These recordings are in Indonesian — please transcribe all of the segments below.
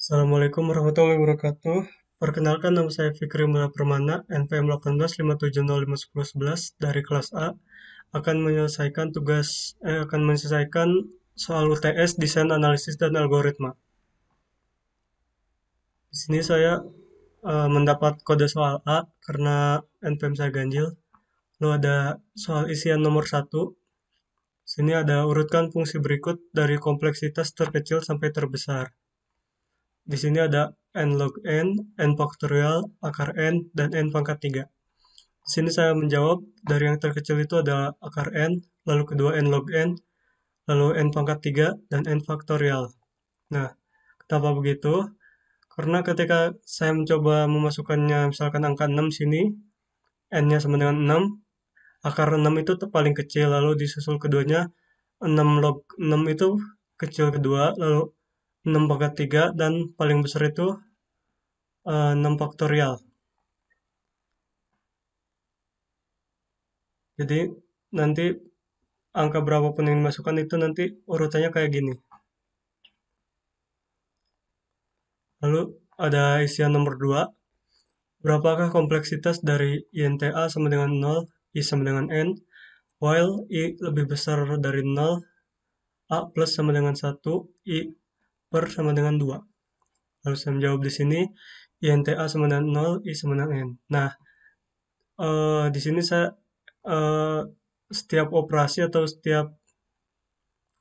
Assalamualaikum warahmatullahi wabarakatuh. Perkenalkan, nama saya Fikri Mulya Permana, NPM 18570511 dari kelas A, akan menyelesaikan soal UTS Desain Analisis dan Algoritma. Di sini saya mendapat kode soal A karena NPM saya ganjil. Lalu ada soal isian nomor 1. Sini ada urutkan fungsi berikut dari kompleksitas terkecil sampai terbesar. Di sini ada n log n, n faktorial, akar n, dan n pangkat 3. Di sini saya menjawab dari yang terkecil itu ada akar n, lalu kedua n log n, lalu n pangkat 3, dan n faktorial. Nah, kenapa begitu? Karena ketika saya mencoba memasukkannya misalkan angka 6 sini, n-nya sama dengan 6, akar 6 itu paling kecil, lalu disusul keduanya 6 log 6 itu kecil kedua, lalu 6 pangkat 3, dan paling besar itu 6 faktorial. Jadi nanti angka berapapun yang dimasukkan itu nanti urutannya kayak gini. Lalu ada isian nomor 2. Berapakah kompleksitas dari INTA sama dengan 0, I sama dengan N, while I lebih besar dari 0, A plus sama dengan 1, I per sama dengan 2. Lalu saya menjawab di sini, INTA sama dengan 0, I sama dengan N. Nah, di sini saya setiap operasi atau setiap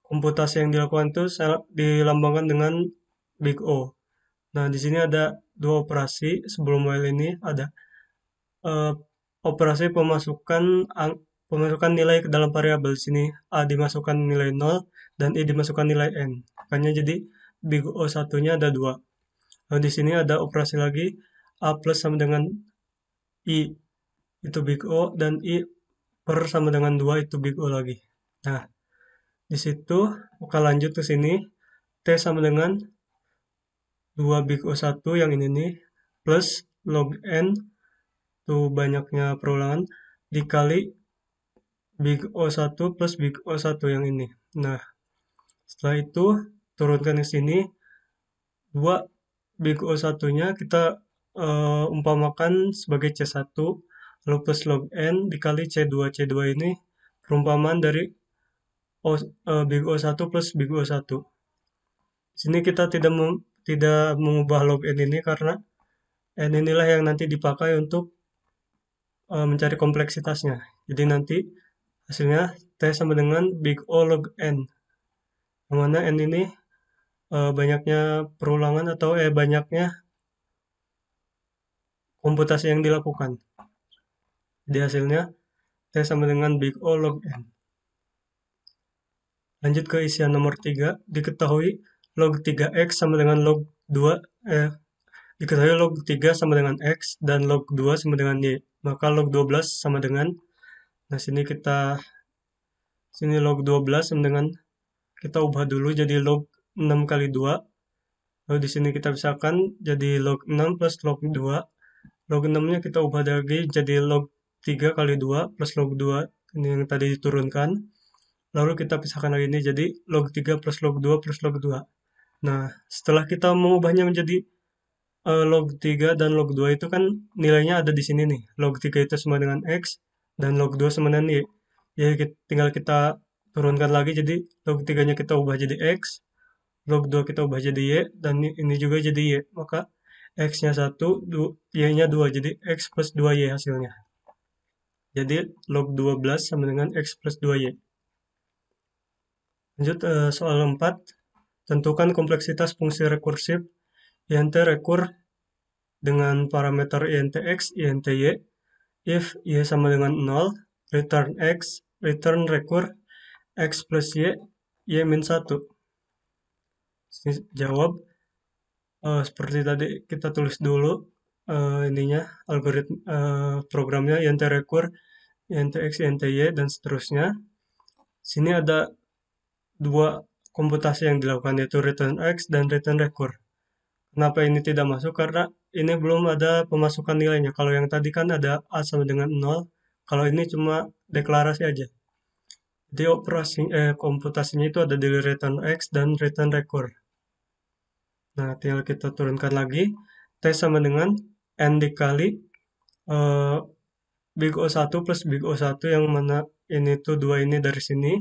komputasi yang dilakukan itu dilambangkan dengan big O. Nah, di sini ada dua operasi sebelum while ini ada eh, operasi pemasukan nilai ke dalam variabel. Di sini A dimasukkan nilai 0 dan I dimasukkan nilai N. Makanya jadi big O satunya ada dua. Lalu di sini ada operasi lagi A plus sama dengan I itu big O dan I per sama dengan 2 itu big O lagi. Nah, di situ maka lanjut ke sini T sama dengan 2 big O1 yang ini nih plus log N itu banyaknya perulangan dikali big O1 plus big O1 yang ini. Nah, setelah itu turunkan ke sini 2 big O1-nya kita umpamakan sebagai C1 lalu plus log N dikali C2. C2 ini perumpamaan dari big O1 plus big O1. Sini kita tidak mengubah log N ini karena N inilah yang nanti dipakai untuk mencari kompleksitasnya. Jadi nanti hasilnya T sama dengan big O log N. Yang mana N ini banyaknya perulangan atau banyaknya komputasi yang dilakukan. Jadi hasilnya T sama dengan big O log N. Lanjut ke isian nomor 3. Diketahui log 3x sama dengan log 2. Diketahui log 3 sama dengan x dan log 2 sama dengan y. Maka log 12 sama dengan, nah sini log 12 sama dengan, kita ubah dulu jadi log 6 kali 2. Lalu di sini kita pisahkan jadi log 6 plus log 2. Log 6-nya kita ubah lagi jadi log 3 kali 2 plus log 2. Ini yang tadi diturunkan. Lalu kita pisahkan lagi ini jadi log 3 plus log 2 plus log 2. Nah, setelah kita mengubahnya menjadi log 3 dan log 2 itu kan nilainya ada di sini nih. Log 3 itu sama dengan X dan log 2 sama dengan Y. Jadi tinggal kita turunkan lagi jadi log 3-nya kita ubah jadi X, log 2 kita ubah jadi Y, dan ini juga jadi Y. Maka X-nya 1, Y-nya 2, jadi X plus 2Y hasilnya. Jadi log 12 sama dengan X plus 2Y. Lanjut soal 4. Tentukan kompleksitas fungsi rekursif int rekur dengan parameter int x, int y. If y sama dengan 0, return x, return rekur x plus y min 1. Jawab seperti tadi kita tulis dulu ininya algoritma programnya int rekur, int x, int y dan seterusnya. Sini ada dua komputasi yang dilakukan yaitu return x dan return rekur. Kenapa ini tidak masuk? Karena ini belum ada pemasukan nilainya. Kalau yang tadi kan ada A sama dengan 0, kalau ini cuma deklarasi aja. Jadi komputasinya itu ada di return X dan return rekur. Nah, tinggal kita turunkan lagi. T sama dengan N dikali Big O1 plus Big O1 yang mana ini tuh 2 ini dari sini.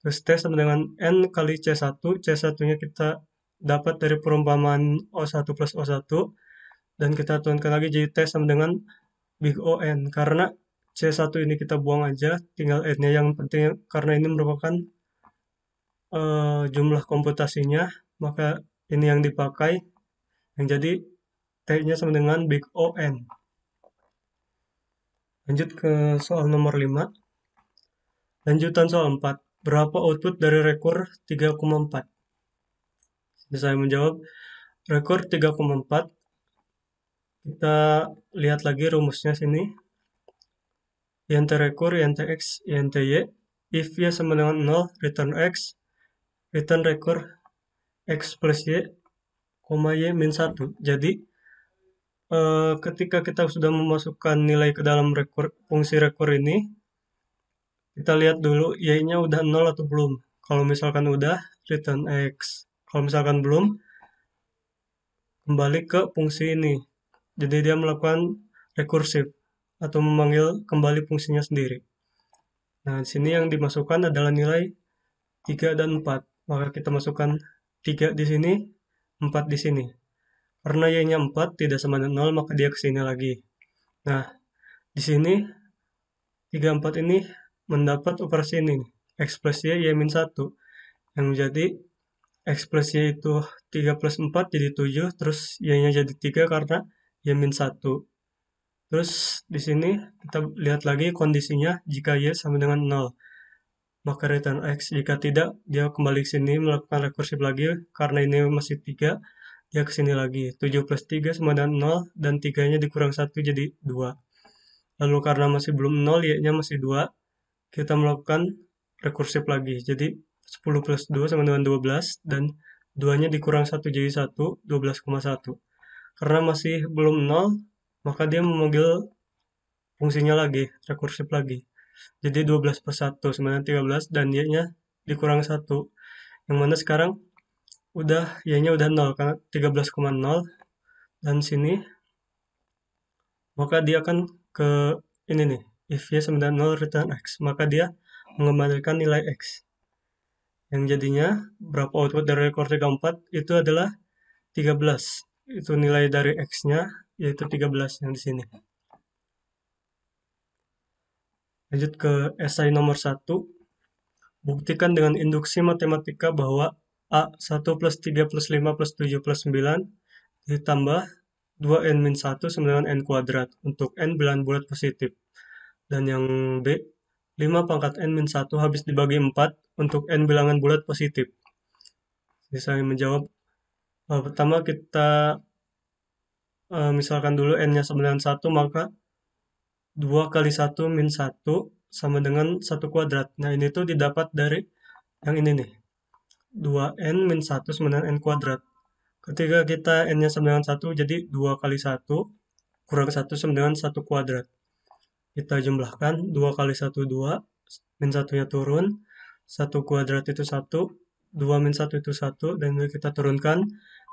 Terus T sama dengan N kali C1. C1-nya kita dapat dari perumpamaan O1 plus O1. Dan kita turunkan lagi jadi T sama dengan Big O-N. Karena C1 ini kita buang aja, tinggal N-nya yang penting karena ini merupakan jumlah komputasinya, maka ini yang dipakai, yang jadi T-nya sama dengan Big O-N. Lanjut ke soal nomor 5. Lanjutan soal 4. Berapa output dari rekor 3,4? Saya menjawab, rekor 3,4. Kita lihat lagi rumusnya sini. INT rekor, INT X, INT Y. If Y sama dengan 0, return X. Return rekor X plus Y, Y min 1. Jadi, ketika kita sudah memasukkan nilai ke dalam rekor, fungsi rekor ini, kita lihat dulu Y-nya udah 0 atau belum. Kalau misalkan udah, return X. Kalau misalkan belum, kembali ke fungsi ini. Jadi dia melakukan rekursif atau memanggil kembali fungsinya sendiri. Nah, di sini yang dimasukkan adalah nilai 3 dan 4. Maka kita masukkan 3 di sini, 4 di sini. Karena Y-nya 4 tidak sama dengan 0, maka dia ke sini lagi. Nah, di sini 3, 4 ini mendapat operasi ini. X plus Y, Y min 1. Yang menjadi X plus Y itu 3 plus 4 jadi 7, terus Y-nya jadi 3 karena Y min 1. Terus di sini kita lihat lagi kondisinya jika Y sama dengan 0. Maka return X, jika tidak, dia kembali ke sini melakukan rekursif lagi, karena ini masih 3, dia ke sini lagi. 7 plus 3 sama dengan 0, dan 3-nya dikurang 1 jadi 2. Lalu karena masih belum 0, Y-nya masih 2, kita melakukan rekursif lagi. Jadi 10 plus 2 sama dengan 12, dan 2-nya dikurang 1 jadi 1, 12,1. Karena masih belum 0, maka dia memanggil fungsinya lagi, rekursif lagi. Jadi 12 per 1 sama dengan 13, dan Y-nya dikurang 1. Yang mana sekarang Y-nya udah 0, karena 13,0, dan sini, maka dia akan ke ini nih, if Y sama dengan 0, return X. Maka dia mengembalikan nilai X. Yang jadinya, berapa output dari rekor 34, itu adalah 13. Itu nilai dari X-nya, yaitu 13 yang di sini. Lanjut ke esai nomor 1. Buktikan dengan induksi matematika bahwa A 1 plus 3 plus 5 plus 7 plus 9 ditambah 2N min 1 sama dengan N kuadrat untuk N bilangan bulat positif. Dan yang B, 5 pangkat N min 1 habis dibagi 4 untuk N bilangan bulat positif. Jadi saya menjawab, pertama kita misalkan dulu N-nya sama dengan 1, maka 2 kali 1 min 1 sama dengan 1 kuadrat. Nah, ini tuh didapat dari yang ini nih. 2N min 1 sama dengan N kuadrat. Ketika kita N-nya sama dengan 1, jadi 2 kali 1 kurang 1 sama dengan 1 kuadrat. Kita jumlahkan, 2 kali 1, 2, min 1-nya turun, 1 kuadrat itu 1, 2 min 1 itu 1, dan kita turunkan,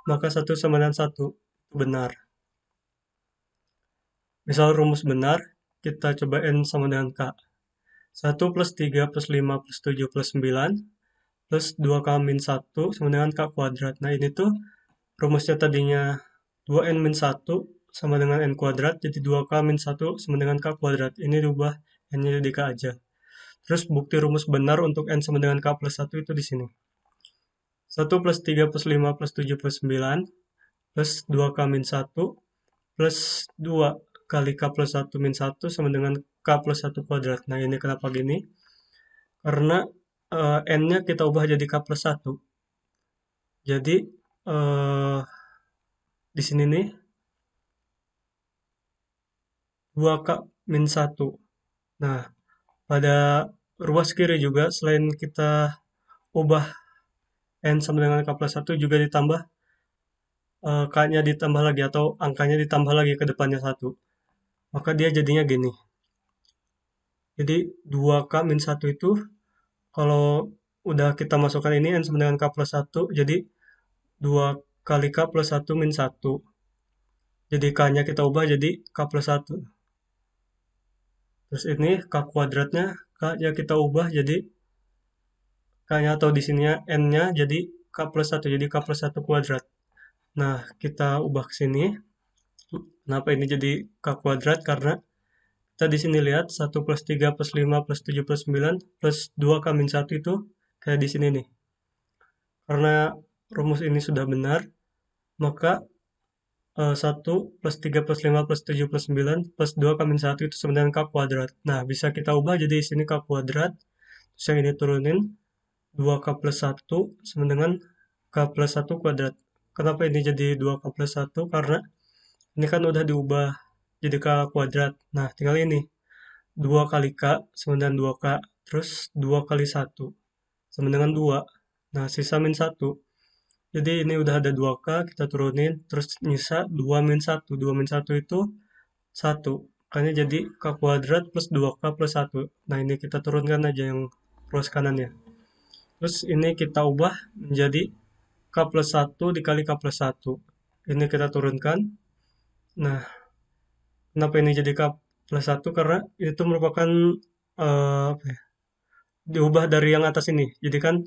maka 1 sama dengan 1, benar. Misal rumus benar, kita coba N sama dengan K. 1 plus 3 plus 5 plus 7 plus 9 plus 2K min 1 sama dengan K kuadrat. Nah, ini tuh rumusnya tadinya 2N min 1 sama dengan N kuadrat, jadi 2K min 1 sama dengan K kuadrat. Ini diubah N-nya jadi K aja. Terus bukti rumus benar untuk N sama dengan K plus 1 itu di sini. 1 plus 3 plus 5 plus 7 plus 9 plus 2K min 1 plus 2 kali K plus 1 min 1 sama dengan K plus 1 kuadrat. Nah, ini kenapa gini? Karena N-nya kita ubah jadi K plus 1. Jadi, di sini nih, 2K min 1. Nah, pada ruas kiri juga, selain kita ubah N sama dengan K plus 1, juga ditambah K-nya ditambah lagi, atau angkanya ditambah lagi ke depannya 1. Maka dia jadinya gini. Jadi 2K min 1 itu, kalau udah kita masukkan ini N sama dengan K plus 1, jadi 2 kali K plus 1 min 1. Jadi K-nya kita ubah jadi K plus 1. Terus ini K kuadratnya, K-nya kita ubah jadi K-nya atau di sininya N-nya jadi K plus 1, jadi K plus 1 kuadrat. Nah, kita ubah ke sini. Kenapa ini jadi K kuadrat? Karena kita di sini lihat 1 plus 3 plus 5 plus 7 plus 9 plus 2 K min 1 itu kayak di sini nih. Karena rumus ini sudah benar, maka 1 plus 3 plus 5 plus 7 plus 9 plus 2 K min 1 itu sama dengan K kuadrat. Nah, bisa kita ubah jadi di sini K kuadrat. Terus yang ini turunin 2K plus 1 sama dengan K plus 1 kuadrat. Kenapa ini jadi 2K plus 1? Karena ini kan udah diubah jadi K kuadrat. Nah, tinggal ini. 2 kali K sama dengan 2K. Terus 2 kali 1 sama dengan 2. Nah, sisa min 1. Jadi ini udah ada 2K, kita turunin. Terus nyisa 2 min 1. 2 min 1 itu 1. Makanya jadi K kuadrat plus 2K plus 1. Nah, ini kita turunkan aja yang ruas kanannya. Terus ini kita ubah menjadi K plus 1 dikali K plus 1. Ini kita turunkan. Nah, kenapa ini jadi K plus 1? Karena itu merupakan apa ya, diubah dari yang atas ini. Jadi kan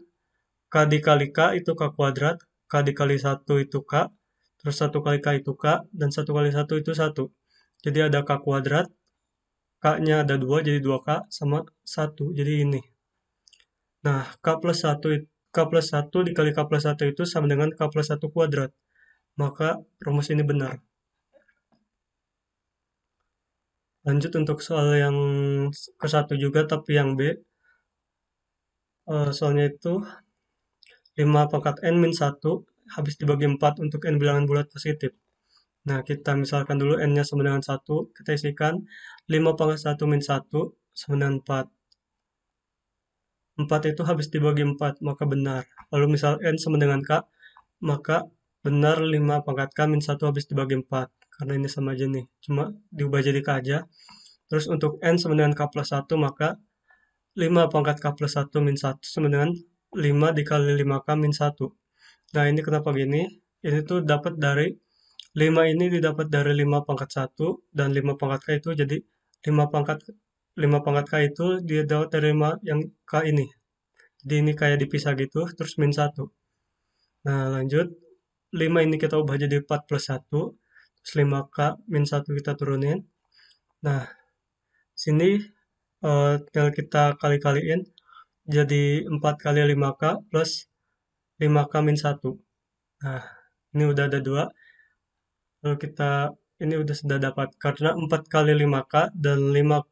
K dikali K itu K kuadrat, K dikali 1 itu K, terus 1 kali K itu K, dan 1 kali 1 itu 1. Jadi ada K kuadrat, K-nya ada 2, jadi 2K, sama 1, jadi ini. Nah, K plus 1 dikali K plus 1 itu sama dengan K plus 1 kuadrat. Maka rumus ini benar. Lanjut untuk soal yang ke-1 juga, tapi yang B. Soalnya itu 5 pangkat N min 1 habis dibagi 4 untuk N bilangan bulat positif. Nah, kita misalkan dulu N-nya sama dengan 1, kita isikan 5 pangkat 1 min 1 sama dengan 4. 4 itu habis dibagi 4, maka benar. Lalu misal N sama dengan K, maka benar 5 pangkat K min 1 habis dibagi 4. Karena ini sama aja nih, cuma diubah jadi K aja. Terus untuk N sama dengan K plus 1, maka 5 pangkat K plus 1 min 1 sama dengan 5 dikali 5K min 1. Nah, ini kenapa gini? Ini tuh dapat dari 5 ini didapat dari 5 pangkat 1, dan 5 pangkat K itu jadi 5 pangkat 5 pangkat K itu dia dapat dari 5 yang K ini. Jadi ini kayak dipisah gitu, terus min 1. Nah, lanjut. 5 ini kita ubah jadi 4 plus 1, terus 5K min 1 kita turunin. Nah, sini tinggal kita kali-kaliin, jadi 4 kali 5K plus 5K min 1. Nah, ini udah ada 2. Lalu kita ini sudah dapat karena 4 kali 5K dan 5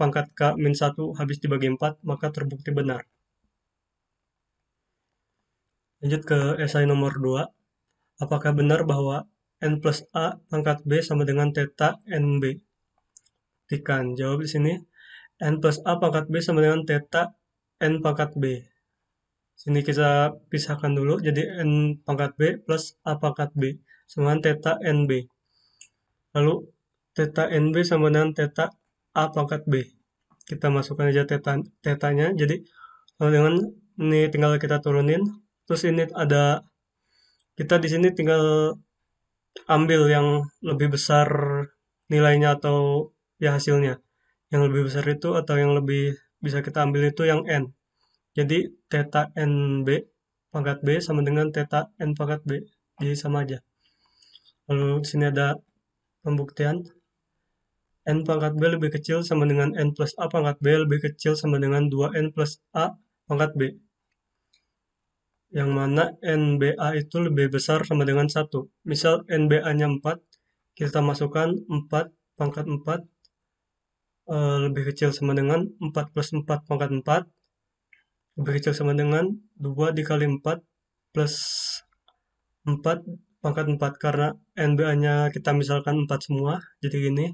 pangkat K min 1 habis dibagi 4, maka terbukti benar. Lanjut ke esai nomor 2. Apakah benar bahwa N plus A pangkat B sama dengan theta NB? Buktikan. Jawab di sini. N plus A pangkat B sama dengan theta N pangkat B. Sini kita pisahkan dulu. Jadi N pangkat B plus A pangkat B sama dengan theta NB. Lalu theta NB sama dengan theta A pangkat B. Kita masukkan aja tetanya. Jadi dengan ini tinggal kita turunin. Terus ini ada kita di sini tinggal ambil yang lebih besar nilainya atau ya hasilnya. Yang lebih besar itu atau yang lebih bisa kita ambil itu yang N. Jadi theta NB pangkat B sama dengan theta N pangkat B. Jadi sama aja. Lalu di sini ada pembuktian. N pangkat B lebih kecil sama dengan N plus A pangkat B lebih kecil sama dengan 2N plus A pangkat B. Yang mana NBA itu lebih besar sama dengan 1. Misal NBA-nya 4, kita masukkan 4 pangkat 4 lebih kecil sama dengan 4 plus 4 pangkat 4 lebih kecil sama dengan 2 dikali 4 plus 4 pangkat 4 karena NBA-nya kita misalkan 4 semua, jadi gini.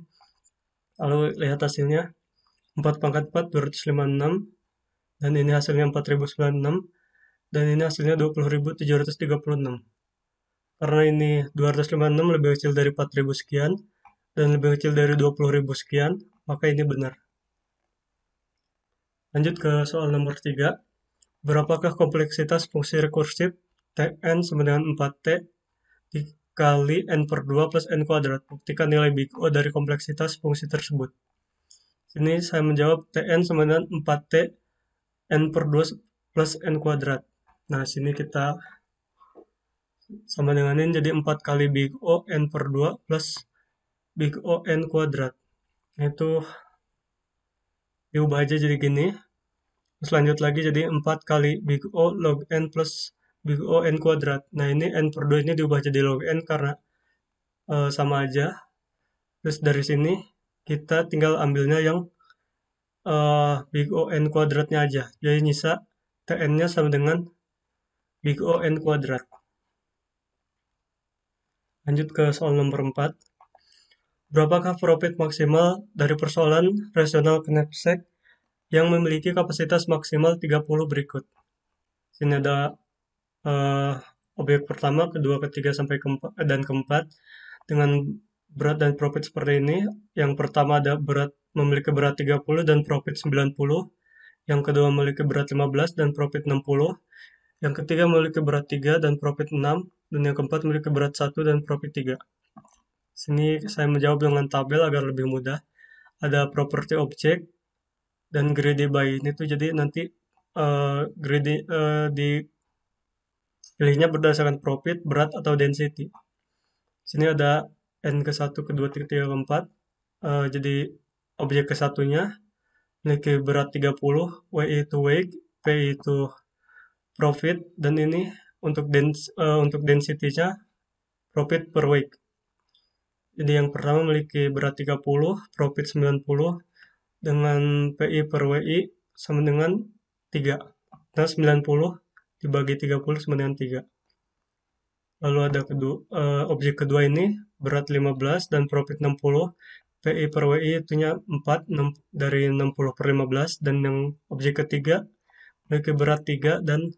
Lalu lihat hasilnya, 4 pangkat 4, 256, dan ini hasilnya 4096, dan ini hasilnya 20.736. Karena ini 256 lebih kecil dari 4.000 sekian, dan lebih kecil dari 20.000 sekian, maka ini benar. Lanjut ke soal nomor 3. Berapakah kompleksitas fungsi rekursif Tn sama dengan 4T dikali N per 2 plus N kuadrat. Buktikan nilai Big O dari kompleksitas fungsi tersebut. Sini saya menjawab Tn sama dengan 4T N per 2 plus N kuadrat. Nah, sini kita sama dengan ini jadi 4 kali Big O N per 2 plus Big O N kuadrat. Itu diubah aja jadi gini. Terus lanjut lagi jadi 4 kali Big O log N plus Big O N kuadrat. Nah, ini N per 2 ini diubah jadi log N karena sama aja. Terus dari sini kita tinggal ambilnya yang Big O N kuadratnya aja. Jadi nyisa Tn-nya sama dengan Big O N kuadrat. Lanjut ke soal nomor 4. Berapakah profit maksimal dari persoalan rasional knapsack yang memiliki kapasitas maksimal 30 berikut? Sini ada objek pertama, kedua, ketiga, sampai keempat, dan keempat dengan berat dan profit seperti ini. Yang pertama ada memiliki berat 30 dan profit 90. Yang kedua memiliki berat 15 dan profit 60. Yang ketiga memiliki berat 3 dan profit 6. Dan yang keempat memiliki berat 1 dan profit 3. Sini saya menjawab dengan tabel agar lebih mudah. Ada property object dan greedy by. Ini tuh jadi nanti dipilihnya berdasarkan profit, berat, atau density. Sini ada N ke-1, ke-2, ke-3, ke-4. Jadi objek ke-1-nya memiliki berat 30, WI itu weight, PI itu profit, dan ini untuk density-nya profit per weight. Jadi yang pertama memiliki berat 30, profit 90, dengan PI per WI sama dengan 3. Nah, 90 dibagi 30 sama dengan 3. Lalu ada objek kedua ini berat 15 dan profit 60. PI per WI itunya 4 dari 60 per 15. Dan yang objek ketiga memiliki berat 3 dan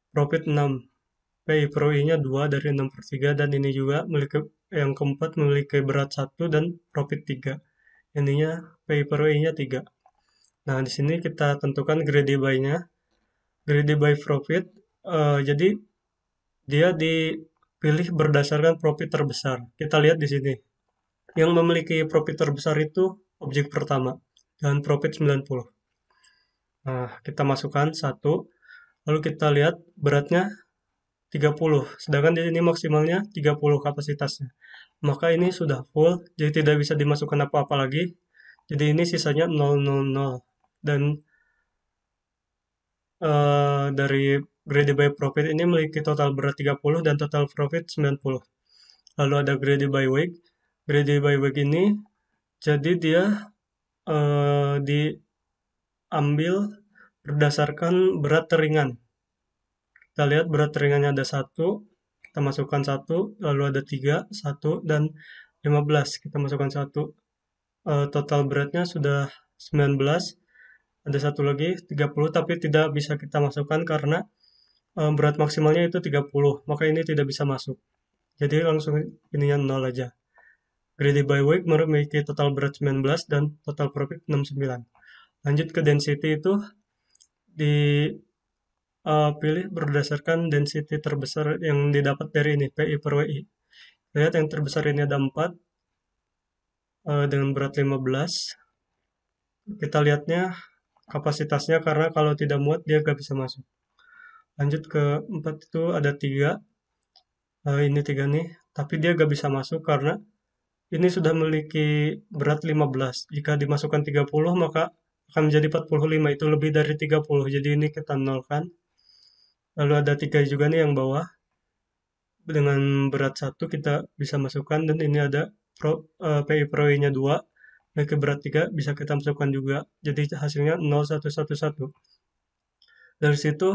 profit 6. PI per WI-nya 2 dari 6 per 3. Dan ini juga yang keempat memiliki berat 1 dan profit 3. Ininya PI per WI-nya 3. Nah, di sini kita tentukan greedy by-nya. Greedy by profit, jadi dia dipilih berdasarkan profit terbesar. Kita lihat di sini. Yang memiliki profit terbesar itu objek pertama dengan profit 90. Nah, kita masukkan 1. Lalu kita lihat beratnya 30. Sedangkan di sini maksimalnya 30 kapasitasnya. Maka ini sudah full, jadi tidak bisa dimasukkan apa-apa lagi. Jadi ini sisanya 000. Dan dari greedy by profit ini memiliki total berat 30 dan total profit 90. Lalu ada greedy by weight. Greedy by weight ini jadi dia diambil berdasarkan berat teringan. Kita lihat berat teringannya ada 1, kita masukkan 1, lalu ada 3, 1, dan 15. Kita masukkan 1. Total beratnya sudah 19. Ada satu lagi 30, tapi tidak bisa kita masukkan karena berat maksimalnya itu 30, maka ini tidak bisa masuk. Jadi langsung ininya 0 aja. Greedy by weight memiliki total berat 19 dan total profit 69. Lanjut ke density itu dipilih berdasarkan density terbesar yang didapat dari ini, PI per WI. Lihat yang terbesar ini ada 4 dengan berat 15. Kita lihatnya kapasitasnya karena kalau tidak muat dia gak bisa masuk. Lanjut ke 4 itu ada 3. Ini 3 nih, tapi dia gak bisa masuk karena ini sudah memiliki berat 15. Jika dimasukkan 30 maka akan menjadi 45. Itu lebih dari 30. Jadi ini kita nolkan. Lalu ada 3 juga nih yang bawah. Dengan berat 1 kita bisa masukkan. Dan ini ada PI per WI-nya 2. Memiliki berat 3 bisa kita masukkan juga. Jadi hasilnya 0,111. Dari situ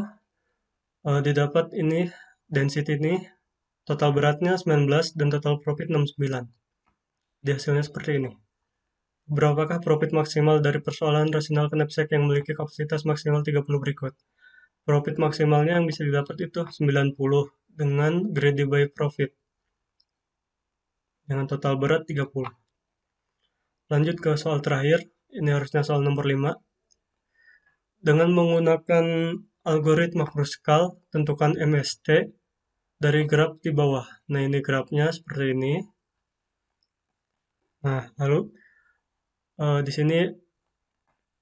didapat ini density ini total beratnya 19 dan total profit 69. Di hasilnya seperti ini. Berapakah profit maksimal dari persoalan rasional knapsack yang memiliki kapasitas maksimal 30 berikut? Profit maksimalnya yang bisa didapat itu 90 dengan greedy by profit. Dengan total berat 30. Lanjut ke soal terakhir. Ini harusnya soal nomor 5. Dengan menggunakan algoritma Kruskal, tentukan MST dari graf di bawah. Nah, ini grafnya seperti ini. Nah, lalu di sini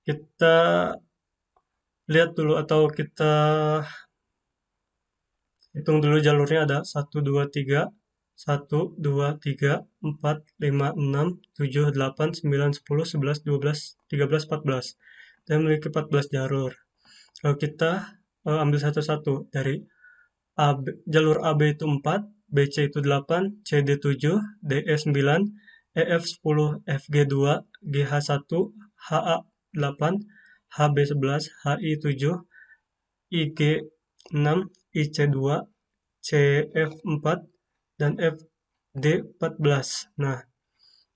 kita lihat dulu atau kita hitung dulu jalurnya ada 1, 2, 3, 1, 2, 3, 4, 5, 6, 7, 8, 9, 10, 11, 12, 13, 14. Dan memiliki 14 jalur. Kalau kita ambil satu-satu dari AB, jalur AB itu 4, BC itu 8, CD 7, DE 9, EF 10, FG 2, GH 1, HA 8, HB 11, HI 7, IG 6, IC 2, CF 4, dan FD 14. Nah,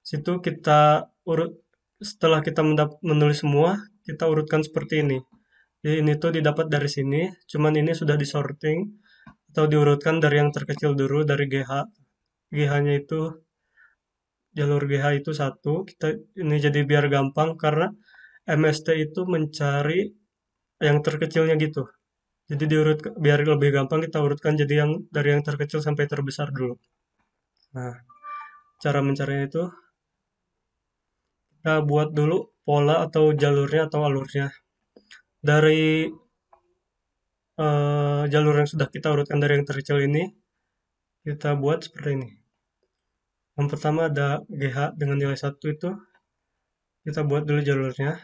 situ kita urut setelah kita menulis semua, kita urutkan seperti ini. Jadi ini tuh didapat dari sini, cuman ini sudah disorting atau diurutkan dari yang terkecil dulu dari GH. GH-nya itu jalur GH itu satu. Kita ini jadi biar gampang karena MST itu mencari yang terkecilnya gitu. Jadi diurut biar lebih gampang kita urutkan jadi yang dari yang terkecil sampai terbesar dulu. Nah, cara mencarinya itu kita buat dulu pola atau jalurnya atau alurnya. Dari jalur yang sudah kita urutkan dari yang terkecil ini, kita buat seperti ini. Yang pertama ada GH dengan nilai 1 itu, kita buat dulu jalurnya.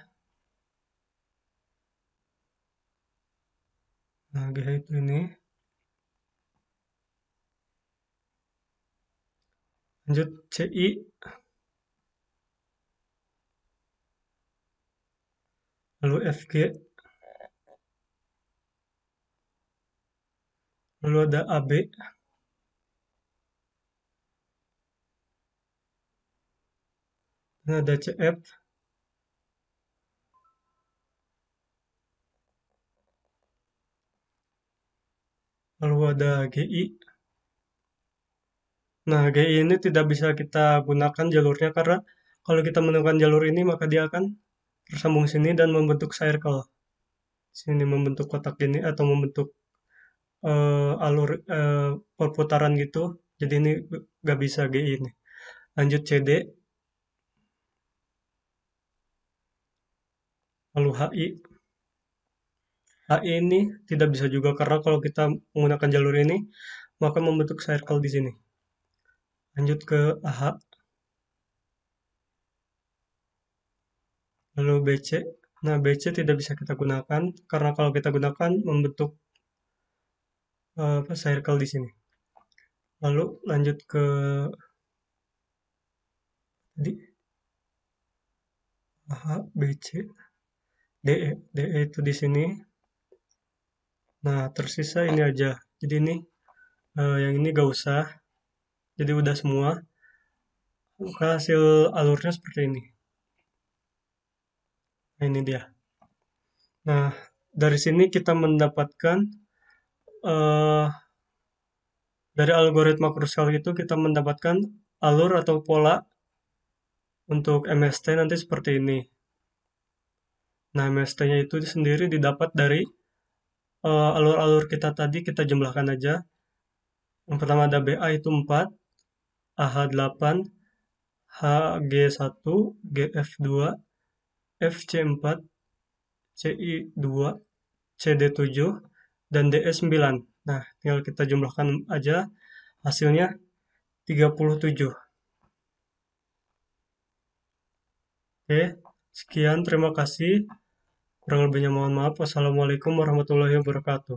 Nah, GH itu ini. Lanjut CI, lalu FG, lalu ada AB, dan ada CF, lalu ada GI. Nah, GI ini tidak bisa kita gunakan jalurnya karena kalau kita menemukan jalur ini maka dia akan tersambung sini dan membentuk circle. Sini membentuk kotak ini atau membentuk alur perputaran gitu. Jadi ini nggak bisa GI ini. Lanjut CD, lalu HI. HI ini tidak bisa juga karena kalau kita menggunakan jalur ini maka membentuk circle di sini. Lanjut ke AH, lalu BC. Nah, BC tidak bisa kita gunakan karena kalau kita gunakan membentuk circle di sini. Lalu lanjut ke tadi AH, BC, DE. DE itu di sini. Nah, tersisa ini aja. Jadi ini yang ini gak usah. Jadi udah semua. Maka hasil alurnya seperti ini. Nah, ini dia. Nah, dari sini kita mendapatkan eh, dari algoritma Kruskal itu kita mendapatkan alur atau pola untuk MST nanti seperti ini. Nah, MST-nya itu sendiri didapat dari alur-alur kita tadi, kita jumlahkan aja. Yang pertama ada BA itu 4, AH 8, HG 1, GF 2, FC 4, CI 2, CD 7, dan DE 9. Nah, tinggal kita jumlahkan aja, hasilnya 37. Oke, sekian, terima kasih. Kurang lebihnya mohon maaf. Wassalamualaikum warahmatullahi wabarakatuh.